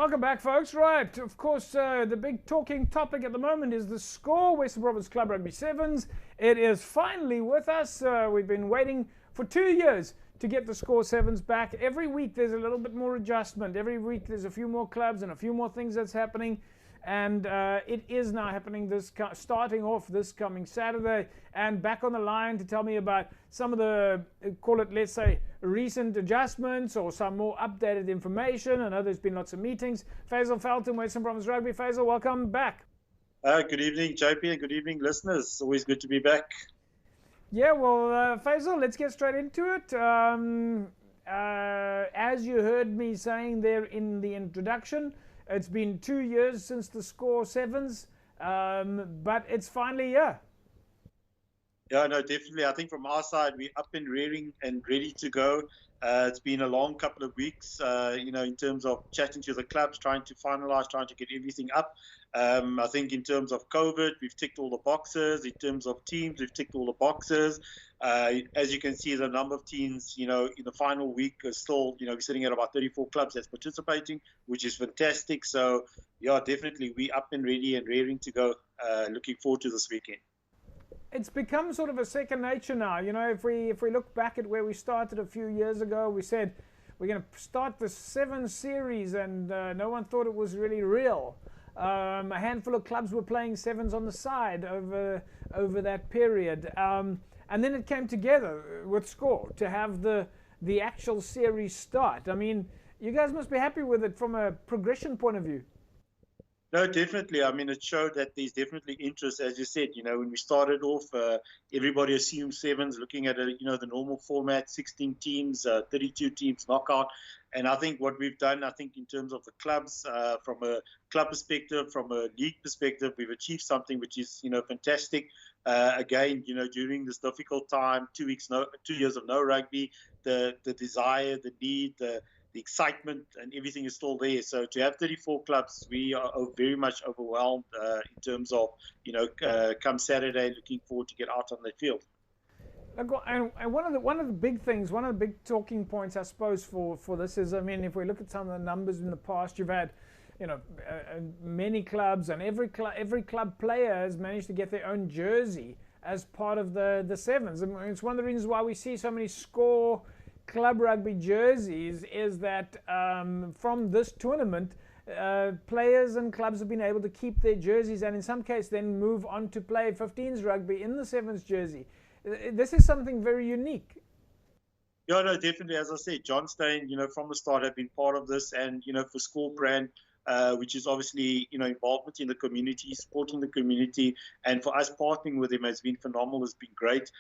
Welcome back, folks. Right, of course, the big talking topic at the moment is the score. Western Province Club Rugby Sevens. It is finally with us. We've been waiting for 2 years to get the score sevens back. Every week there's a little bit more adjustment. Every week there's a few more clubs and a few more things that's happening. And it is now happening starting off this coming Saturday. And back on the line to tell me about some of the, call it, let's say, recent adjustments or some more updated information. I know there's been lots of meetings. Faizel Felton, Western Province Rugby. Faizel, welcome back. Good evening, JP, and good evening, listeners. It's always good to be back. Yeah, well, Faizel, let's get straight into it. As you heard me saying there in the introduction, it's been 2 years since the score sevens, but it's finally here. Yeah, no, definitely. I think from our side, we're up and rearing and ready to go. It's been a long couple of weeks, in terms of chatting to the clubs, trying to finalize, trying to get everything up. I think in terms of COVID, we've ticked all the boxes. In terms of teams, we've ticked all the boxes. As you can see, the number of teams, in the final week is still, we're sitting at about 34 clubs that's participating, which is fantastic. So, yeah, definitely we're up and ready and raring to go. Looking forward to this weekend. It's become sort of a second nature now. If we look back at where we started a few years ago, we said we're going to start the 7 series, and no one thought it was really real. A handful of clubs were playing sevens on the side over that period, and then it came together with score to have the actual series start. I mean, you guys must be happy with it from a progression point of view. No, definitely. I mean, it showed that there's definitely interest, as you said. When we started off, everybody assumed sevens, looking at the normal format, 16 teams, 32 teams knockout. And I think what we've done, in terms of the clubs, from a club perspective, from a league perspective, we've achieved something which is, fantastic. Again, during this difficult time, 2 years of no rugby, the desire, the need, the excitement and everything is still there. So to have 34 clubs, we are very much overwhelmed in terms of, come Saturday, looking forward to get out on the field. And one of the big things, one of the big talking points, I suppose, for this is, I mean, if we look at some of the numbers in the past, you've had, many clubs, and every club player has managed to get their own jersey as part of the sevens. And it's one of the reasons why we see so many score club rugby jerseys is that from this tournament, players and clubs have been able to keep their jerseys and in some cases then move on to play 15s rugby in the sevens jersey. This is something very unique. Yeah, no, definitely. As I said, John Steyn, from the start have been part of this, and, for Score Brand, which is obviously, involvement in the community, supporting the community. And for us, partnering with him has been phenomenal, has been great.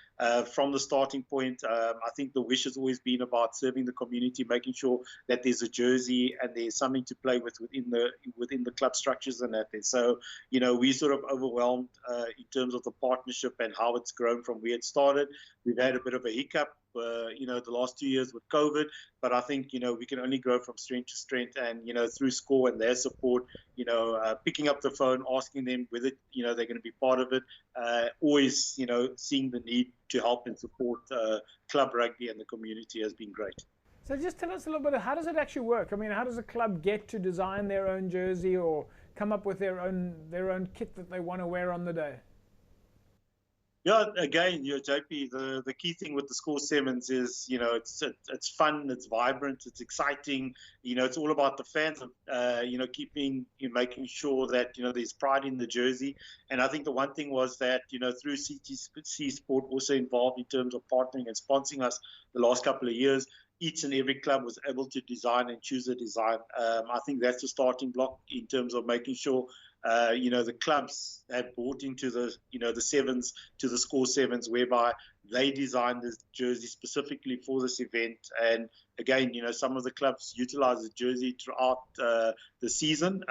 From the starting point, I think the wish has always been about serving the community, making sure that there's a jersey and there's something to play with within the club structures and that. So, we sort of overwhelmed in terms of the partnership and how it's grown from where it started. We've had a bit of a hiccup, the last 2 years with COVID, but I think, we can only grow from strength to strength, and, through Score and their support, picking up the phone, asking them whether, they're going to be part of it, always, seeing the need to help and support club rugby and the community has been great. So just tell us a little bit, how does it actually work? I mean, how does a club get to design their own jersey or come up with their own kit that they want to wear on the day? Yeah, again, JP, the key thing with the Score Sevens is, it's fun, it's vibrant, it's exciting. It's all about the fans, making sure that, there's pride in the jersey. And I think the one thing was that, through CTC Sport also involved in terms of partnering and sponsoring us the last couple of years, each and every club was able to design and choose a design. I think that's the starting block in terms of making sure the clubs have bought into the sevens, to the Score Sevens, whereby they designed this jersey specifically for this event. And again, some of the clubs utilize the jersey throughout the season.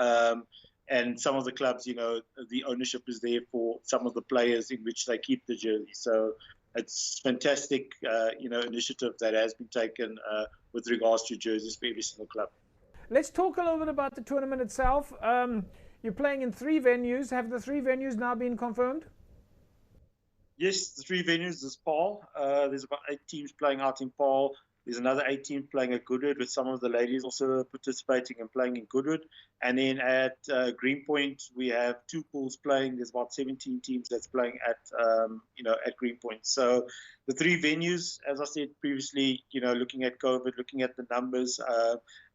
And some of the clubs, the ownership is there for some of the players in which they keep the jersey. So it's fantastic, initiative that has been taken with regards to jerseys for every single club. Let's talk a little bit about the tournament itself. You're playing in 3 venues. Have the 3 venues now been confirmed? Yes, the 3 venues is Paarl. There's about 8 teams playing out in Paarl. There's another 8 teams playing at Goodwood, with some of the ladies also participating and playing in Goodwood. And then at Greenpoint, we have 2 pools playing. There's about 17 teams that's playing at at Greenpoint. So the 3 venues, as I said previously, looking at COVID, looking at the numbers,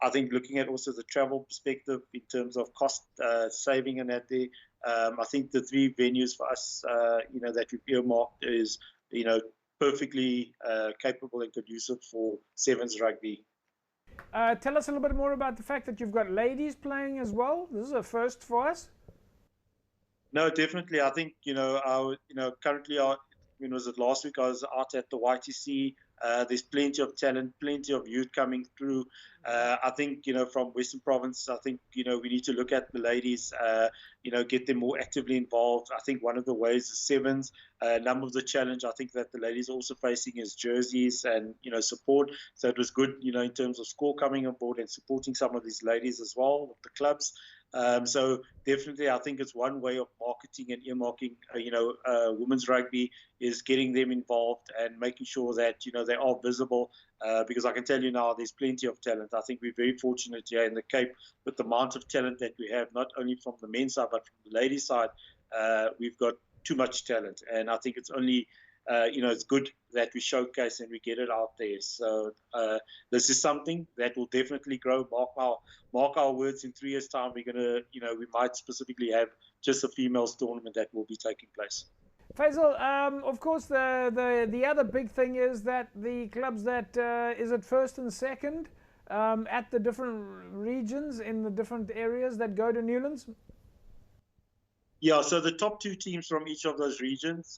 I think looking at also the travel perspective in terms of cost saving and that there. I think the 3 venues for us, that we've earmarked is, perfectly capable and conducive for Sevens rugby. Tell us a little bit more about the fact that you've got ladies playing as well. This is a first for us. No, definitely. I think currently, when was it last week? I was out at the YTC. There's plenty of talent, plenty of youth coming through. I think, from Western Province, I think, we need to look at the ladies, get them more actively involved. I think one of the ways is sevens. Number of the challenge, I think that the ladies are also facing is jerseys and, support. So it was good, in terms of SCORE coming on board and supporting some of these ladies as well with the clubs. So definitely, I think it's one way of marketing and earmarking, women's rugby is getting them involved and making sure that, they are visible. Because I can tell you now, there's plenty of talent. I think we're very fortunate here in the Cape with the amount of talent that we have, not only from the men's side, but from the ladies' side. We've got too much talent. And I think it's only, it's good that we showcase and we get it out there. So this is something that will definitely grow. Mark our words, in 3 years' time, we're going to, we might specifically have just a females tournament that will be taking place. Faizel, of course, the other big thing is that the clubs that is it first and second at the different regions in the different areas that go to Newlands? Yeah, so the top 2 teams from each of those regions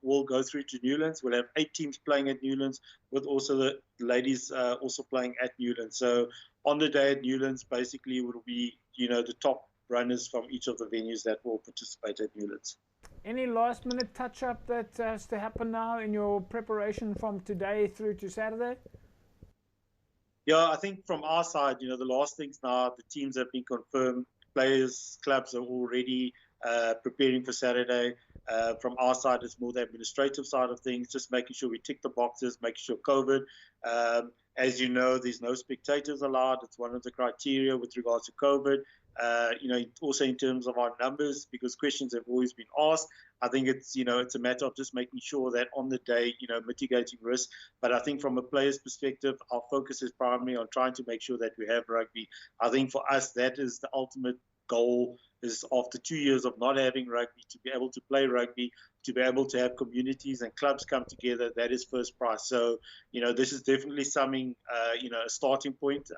will go through to Newlands. We'll have 8 teams playing at Newlands, with also the ladies also playing at Newlands. So on the day at Newlands, basically, will be, the top runners from each of the venues that will participate at Newlands. Any last-minute touch-up that has to happen now in your preparation from today through to Saturday? Yeah, I think from our side, the last things now, the teams have been confirmed. Players, clubs are already preparing for Saturday. From our side, it's more the administrative side of things, just making sure we tick the boxes, making sure COVID. As you know, there's no spectators allowed. It's one of the criteria with regards to COVID. Also in terms of our numbers, because questions have always been asked. I think it's, it's a matter of just making sure that on the day, mitigating risk. But I think from a player's perspective, our focus is primarily on trying to make sure that we have rugby. I think for us, that is the ultimate goal, is after 2 years of not having rugby, to be able to play rugby, to be able to have communities and clubs come together. That is first prize. So, this is definitely something, a starting point.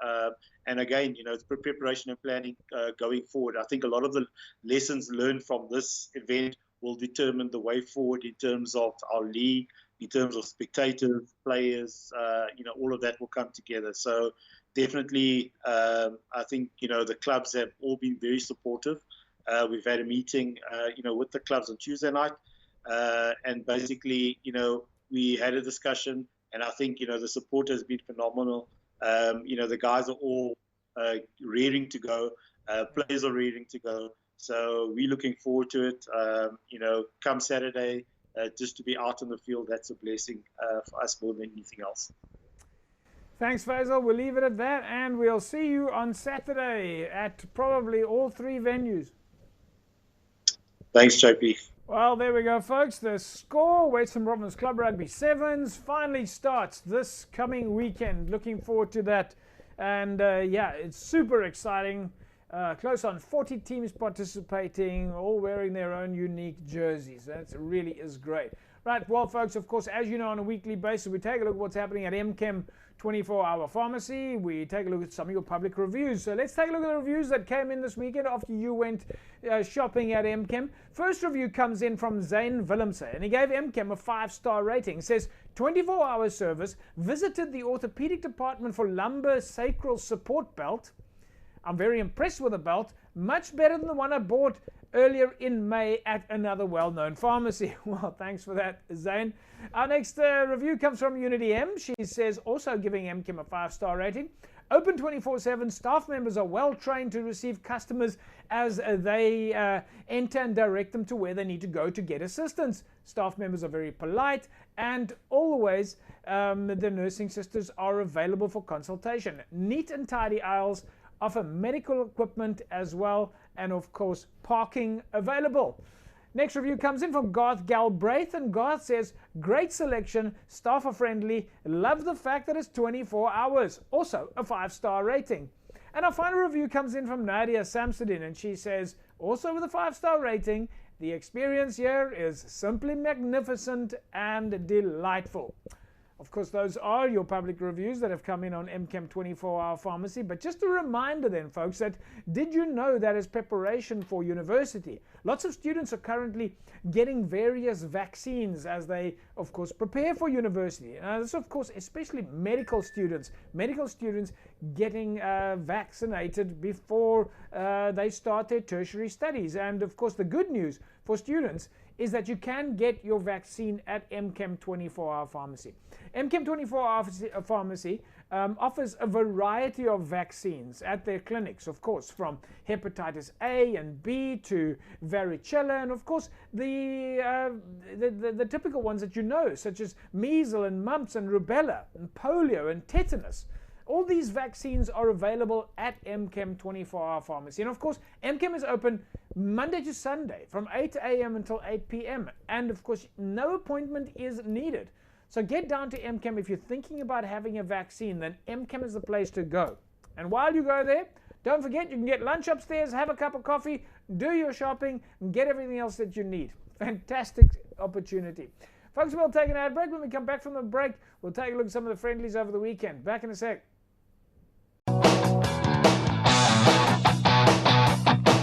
And again, it's preparation and planning going forward. I think a lot of the lessons learned from this event will determine the way forward in terms of our league, in terms of spectators, players, all of that will come together. So definitely, I think, the clubs have all been very supportive. We've had a meeting, with the clubs on Tuesday night. And basically, we had a discussion, and I think, the support has been phenomenal. The guys are all raring to go. Players are raring to go. So we're looking forward to it. Come Saturday, just to be out on the field, that's a blessing for us more than anything else. Thanks, Faizel. We'll leave it at that, and we'll see you on Saturday at probably all 3 venues. Thanks, JP. Well, there we go, folks. The SCORE Western Province Club Rugby Sevens finally starts this coming weekend. Looking forward to that. And yeah, it's super exciting. Close on 40 teams participating, all wearing their own unique jerseys. That really is great. Right, well, folks, of course, as you know, on a weekly basis, we take a look at what's happening at MChem 24-hour pharmacy. We take a look at some of your public reviews. So let's take a look at the reviews that came in this weekend after you went shopping at MChem. First review comes in from Zane Willemse, and he gave MChem a 5-star rating. It says, 24-hour service, visited the orthopedic department for lumbar sacral support belt. I'm very impressed with the belt, much better than the one I bought earlier in May at another well-known pharmacy. Well, thanks for that, Zane. Our next review comes from Unity M. She says, also giving MChem a 5-star rating. Open 24/7, staff members are well trained to receive customers as they enter and direct them to where they need to go to get assistance. Staff members are very polite and always the nursing sisters are available for consultation. Neat and tidy aisles offer medical equipment as well, and of course parking available. Next review comes in from Garth Galbraith, and Garth says, great selection, staff are friendly, love the fact that it's 24 hours. Also a 5-star rating. And our final review comes in from Nadia Samsudin, and she says, also with a 5-star rating, the experience here is simply magnificent and delightful. Of course, those are your public reviews that have come in on MChem 24-Hour Pharmacy. But just a reminder then, folks, that did you know that as preparation for university, lots of students are currently getting various vaccines as they, of course, prepare for university. This, of course, especially medical students getting vaccinated before they start their tertiary studies. And, of course, the good news for students is that you can get your vaccine at MChem 24-Hour Pharmacy. MChem 24-Hour Pharmacy offers a variety of vaccines at their clinics, of course, from hepatitis A and B to varicella, and of course the typical ones that you know, such as measles and mumps and rubella and polio and tetanus. All these vaccines are available at MChem 24-Hour Pharmacy. And of course, MChem is open Monday to Sunday from 8 a.m. until 8 p.m. And of course, no appointment is needed. So get down to MChem if you're thinking about having a vaccine, then MChem is the place to go. And while you go there, don't forget you can get lunch upstairs, have a cup of coffee, do your shopping, and get everything else that you need. Fantastic opportunity. Folks, we'll take an ad break. When we come back from the break, we'll take a look at some of the friendlies over the weekend. Back in a sec.